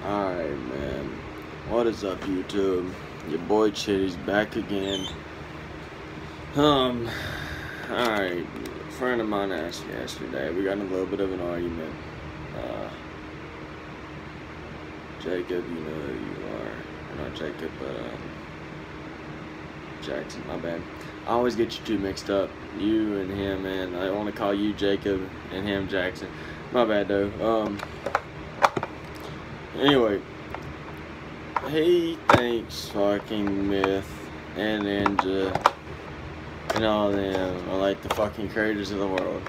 Alright, man. What is up, YouTube? Your boy Chitty's back again. Alright. A friend of mine asked yesterday. We got in a little bit of an argument. Jacob, you know who you are. Not Jacob, Jackson, my bad. I always get you two mixed up. You and him, man. I want to call you Jacob and him Jackson. My bad, though. Anyway, he thinks fucking Myth and Ninja and all them are like the fucking creators of the world.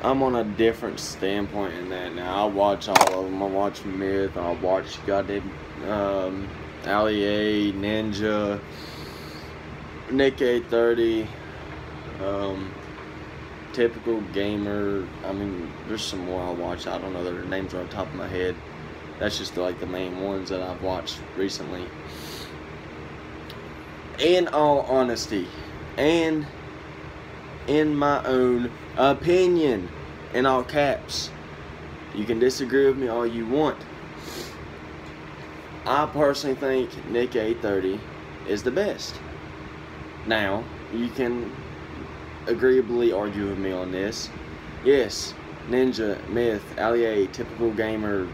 I'm on a different standpoint in that now. I watch all of them. I watch Myth. I watch goddamn Ali A, Ninja, Nick 830, Typical Gamer. I mean, there's some more I watch. I don't know their names are on top of my head. That's just like the main ones that I've watched recently. In all honesty, and in my own opinion, in all caps, you can disagree with me all you want. I personally think Nick 830 is the best. Now, you can agreeably argue with me on this. Yes, Ninja, Myth, Ali A, Typical Gamer,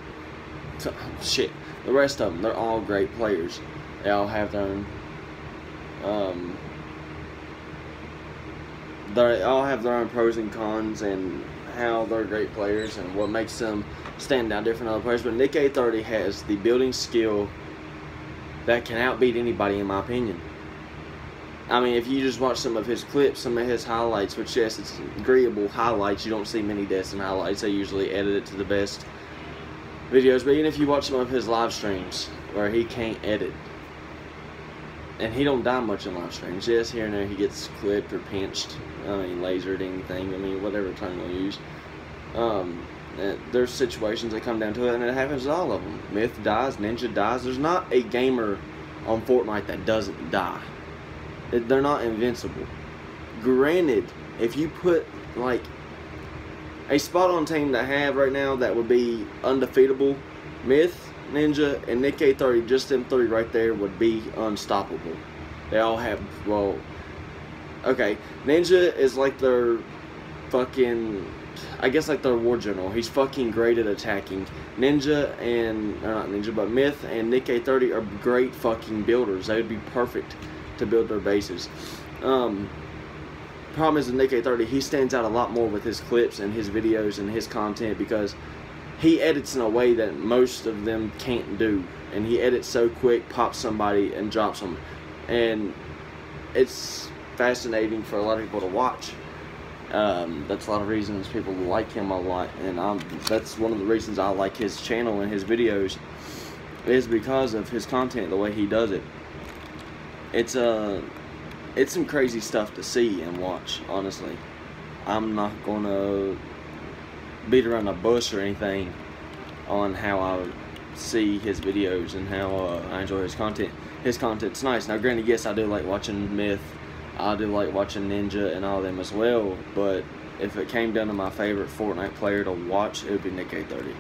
shit, the rest of them, they're all great players. They all have their own, they all have their own pros and cons and how they're great players and what makes them stand out different than other players. But Nick 830 has the building skill that can outbeat anybody, in my opinion. I mean, if you just watch some of his clips, some of his highlights, which, yes, it's agreeable highlights. You don't see many deaths in highlights. They usually edit it to the best videos. But even if you watch some of his live streams where he can't edit, and he don't die much in live streams. Yes, here and there he gets clipped or pinched. I mean, lasered, anything. I mean, whatever term you use. There's situations that come down to it, and it happens to all of them. Myth dies, Ninja dies. There's not a gamer on Fortnite that doesn't die. They're not invincible. Granted, if you put like a spot on team to have right now that would be undefeatable, Myth, Ninja, and Nick 830, just them three right there would be unstoppable. They all have, well, okay, Ninja is like their fucking, I guess like their war general. He's fucking great at attacking. Ninja and, or not Ninja, but Myth and Nick 830 are great fucking builders. They would be perfect to build their bases. Problem is with Nick 830, he stands out a lot more with his clips and his videos and his content because he edits in a way that most of them can't do. And he edits so quick, pops somebody and drops them. And it's fascinating for a lot of people to watch. That's a lot of reasons people like him a lot, and that's one of the reasons I like his channel and his videos, is because of his content, the way he does it. It's some crazy stuff to see and watch, honestly. I'm not gonna beat around the bush or anything on how I see his videos and how I enjoy his content. His content's nice. Now, granted, yes, I do like watching Myth. I do like watching Ninja and all of them as well, but if it came down to my favorite Fortnite player to watch, it would be Nick 830.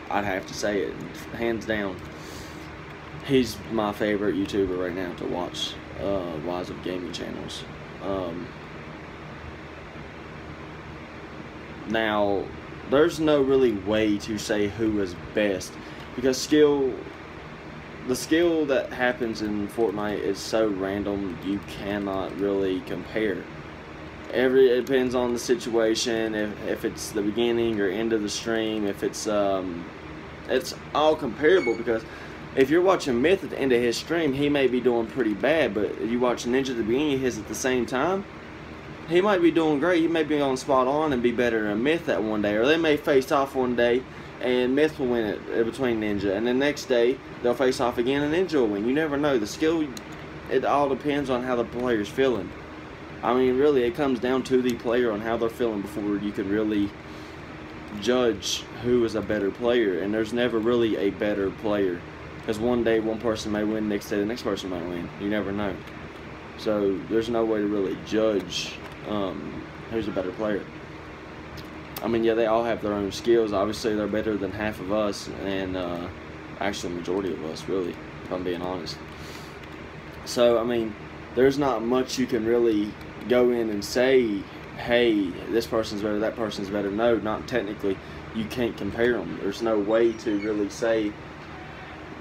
I'd have to say it, hands down. He's my favorite YouTuber right now to watch, wise of gaming channels. Now, there's no really way to say who is best, because the skill that happens in Fortnite is so random, you cannot really compare. It depends on the situation, if it's the beginning or end of the stream, if it's all comparable, because if you're watching Myth at the end of his stream, he may be doing pretty bad, but if you watch Ninja at the beginning of his at the same time, he might be doing great. He may be on spot on and be better than Myth that one day, or they may face off one day and Myth will win it between Ninja, and the next day they'll face off again and Ninja will win. You never know. The skill, it all depends on how the player's feeling. I mean, really, it comes down to the player on how they're feeling before you can really judge who is a better player. And there's never really a better player, because one day one person may win, next day the next person might win. You never know. So there's no way to really judge who's a better player. I mean, yeah, they all have their own skills. Obviously, they're better than half of us, and actually, the majority of us, really, if I'm being honest. So, I mean, there's not much you can really go in and say, hey, this person's better, that person's better. No, not technically. You can't compare them. There's no way to really say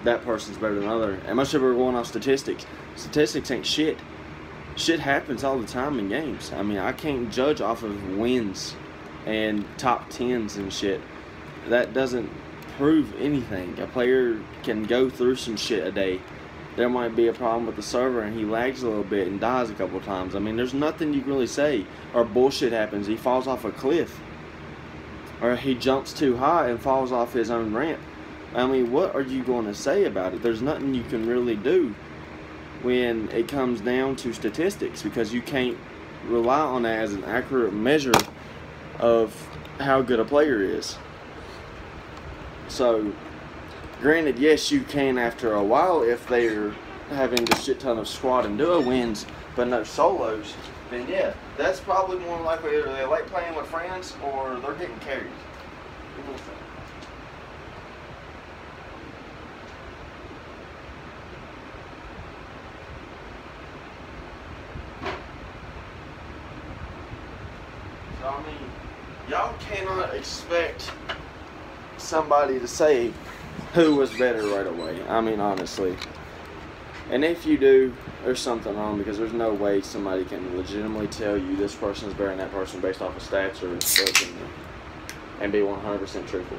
that person's better than another. And much of it are going off statistics. Statistics ain't shit. Shit happens all the time in games. I mean, I can't judge off of wins and top 10s and shit. That doesn't prove anything. A player can go through some shit a day. There might be a problem with the server and he lags a little bit and dies a couple times. I mean, there's nothing you can really say. Or bullshit happens. He falls off a cliff. Or he jumps too high and falls off his own ramp. I mean, what are you going to say about it? There's nothing you can really do when it comes down to statistics, because you can't rely on that as an accurate measure of how good a player is. So, granted, yes, you can after a while if they're having a shit ton of squad and duo wins, but no solos, then yeah, that's probably more likely either they like playing with friends or they're getting carried. So, I mean, y'all cannot expect somebody to say who was better right away. I mean, honestly. And if you do, there's something wrong, because there's no way somebody can legitimately tell you this person is better than that person based off of stats or and be 100% truthful.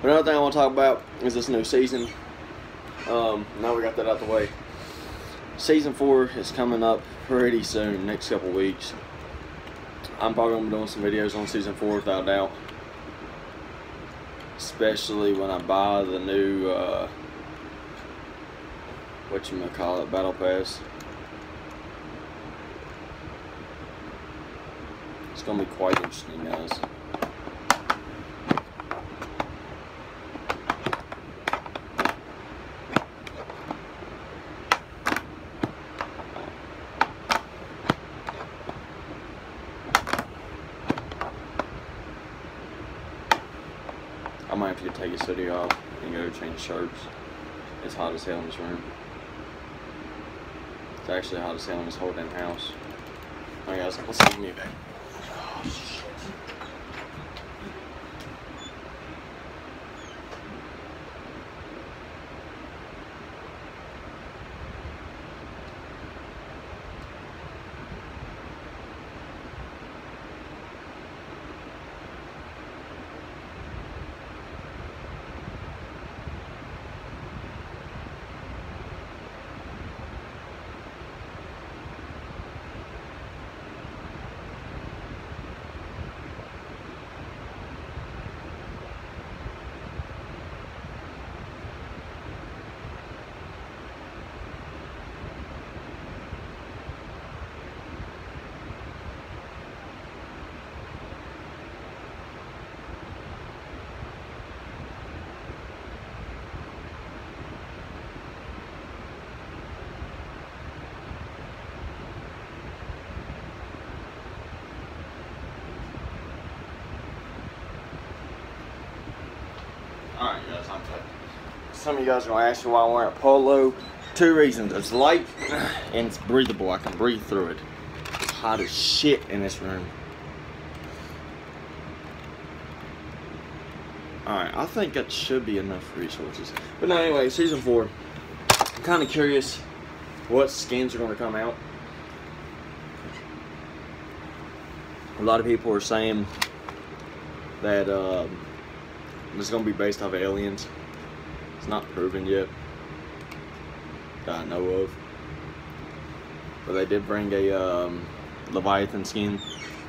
Another thing I want to talk about is this new season. Now we got that out the way. Season 4 is coming up pretty soon, next couple weeks. I'm probably going to be doing some videos on Season 4 without doubt. Especially when I buy the new, whatchamacallit, Battle Pass. It's going to be quite interesting, guys. I might have to take this video off and go change shirts. It's hot as hell in this room. It's actually hot as hell in this whole damn house. Alright guys, let's see me back. Oh, shit. Alright guys, I'm tired. Some of you guys are going to ask me why I'm wearing a polo. 2 reasons. It's light and it's breathable. I can breathe through it. It's hot as shit in this room. Alright, I think that should be enough resources. But no, anyway, Season 4. I'm kind of curious what skins are going to come out. A lot of people are saying that this is going to be based off of aliens. It's not proven yet that I know of. But they did bring a Leviathan skin.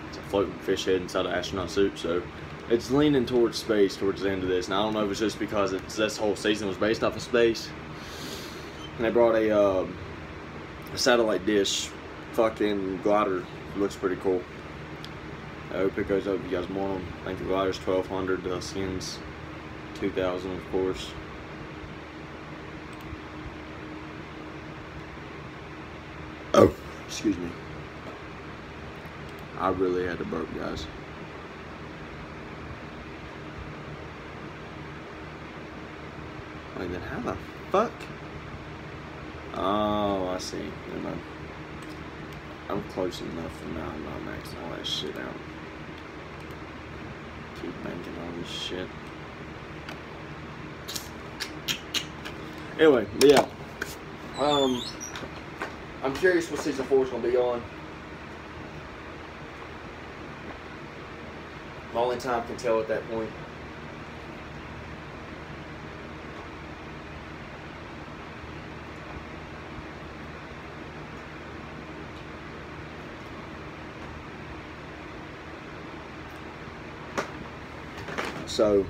It's a floating fish head inside an astronaut suit. So it's leaning towards space towards the end of this. Now I don't know if it's just because this whole season was based off of space. And they brought a satellite dish fucking glider. It looks pretty cool. I hope it goes up if you guys want them. I think the glider's 1,200, the skin's 2,000 of course. Oh, excuse me. I really had to burp, guys. Wait, then how the fuck? Oh, I see. Never mind. I'm close enough for now. I'm not maxing all that shit out. Keep making all this shit. Anyway, but yeah. I'm curious what season 4 is gonna be on. Only time can tell at that point. So,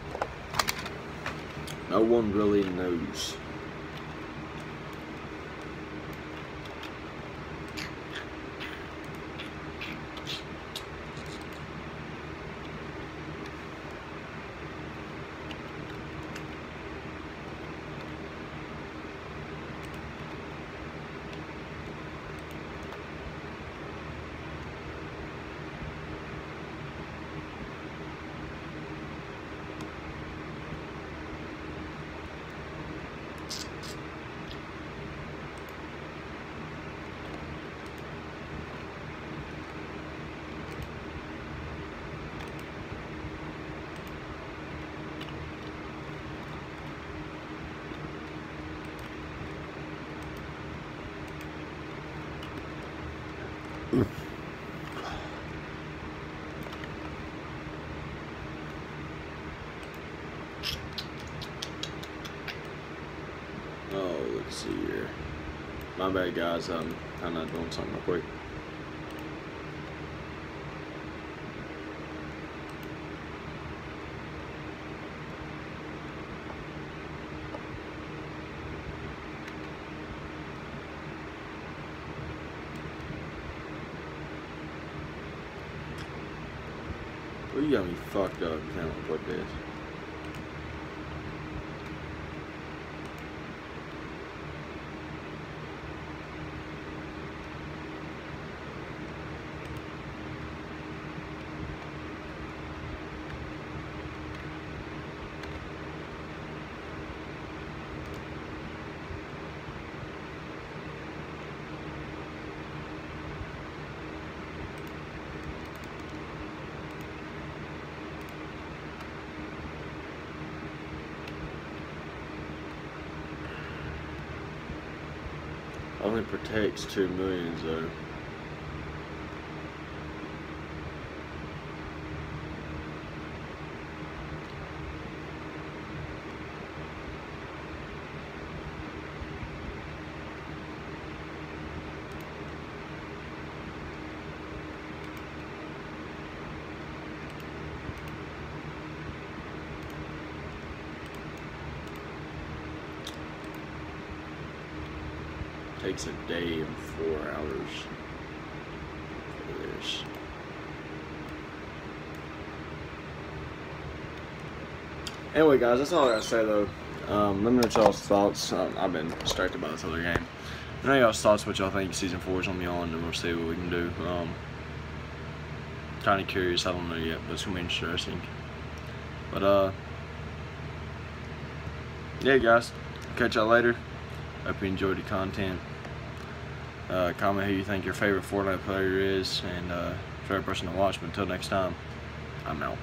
no one really knows. Oh, let's see here. My bad, guys. I'm not doing something real quick. Well, you got me fucked up. You can't put this. Only protects 2 million though. Takes a day and 4 hours for this. Anyway, guys, that's all I gotta say though. Let me know y'all's thoughts. I've been distracted by this other game. Let me know y'all's thoughts, what y'all think season 4 is gonna be on, and we'll see what we can do. Kind of curious. I don't know yet, but it's gonna be interesting. But yeah, guys, catch y'all later. Hope you enjoyed the content. Comment who you think your favorite Fortnite player is and favorite person to watch. But until next time, I'm out.